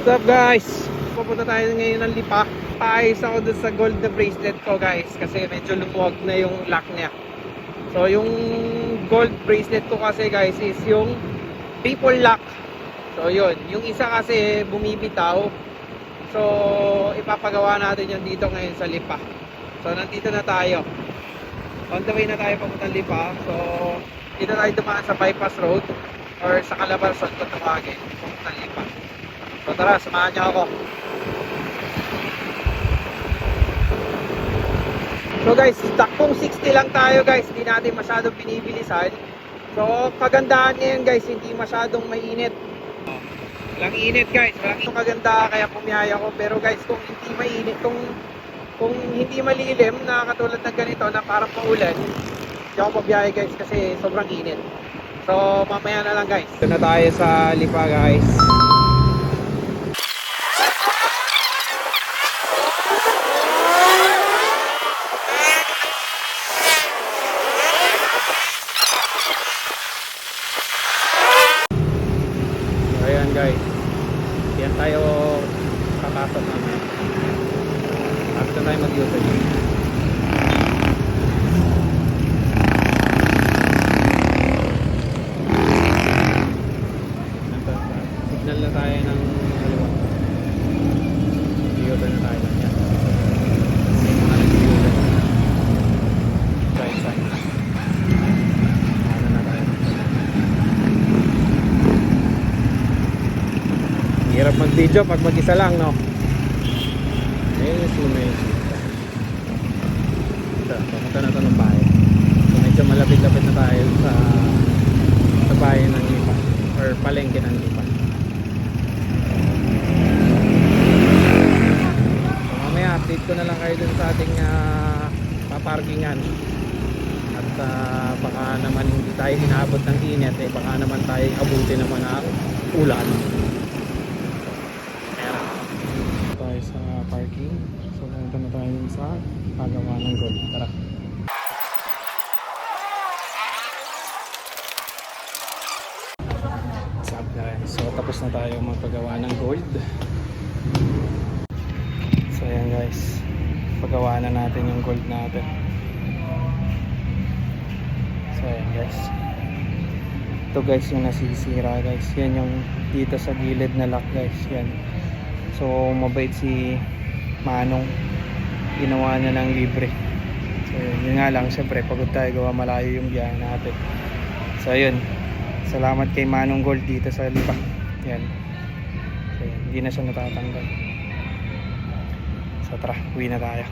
What's up guys? Pupunta tayo ngayon ng Lipa. Paayos ako dun sa gold na bracelet ko guys, kasi medyo lumuwag na yung lock niya. So yung gold bracelet ko kasi guys is yung triple lock. So yun, yung isa kasi bumibitaw. So ipapagawa natin yun dito ngayon sa Lipa. So nandito na tayo. On the way na tayo papuntang Lipa. So dito tayo dumaan sa bypass road or sa Calabarzon kung tawagin, papuntang Lipa. So tara, samahan niyo ako. So guys, takpong 60 lang tayo guys. Hindi natin masyadong binibilisan. So kagandahan niya yun guys, hindi masyadong mainit. Walang init guys, walang kaganda kaya pumiyaya ko. Pero guys, kung hindi mainit, kung hindi malilim na katulad ng ganito na parang paulan, hindi ako mabiyahe guys kasi sobrang init. So mamaya na lang guys. Ito na tayo sa Lipa guys. Ayan guys, yan tayo papasok naman after tayo mag-U-turn. Signal na tayo ng kaliwa, U-turn na tayo lang yan. May mga nag-U-turn right side. Ano na tayo, hirap mag-video pag mag-isa lang, no? Ito, pumunta na ito ng bahay. So medyo malapit-lapit na tayo sa bahay ng Lipa or palengke ng Lipa. So mamaya update ko na lang kayo dun sa ating paparkingan. At baka naman hindi tayo inaabot ng init, baka naman tayo abutin naman ang ulan. Tayo sa parking. So pumunta na tayo sa pagawa ng gold. Tara. What's up guys? So tapos na tayo magpagawa ng gold. So ayan guys, pagawa na natin yung gold natin. So ayan guys, ito guys yung nasisira guys. Yan yung dito sa gilid na lock guys. Yan. So mabait si Manong, ginawa niya ng libre. So yun nga lang, syempre pagod tayo, gawa malayo yung biyahe natin. So yun, salamat kay Manong Gold dito sa Lipa. Yan. So yun, hindi na siya natatanggal. So tara, uwi na tayo.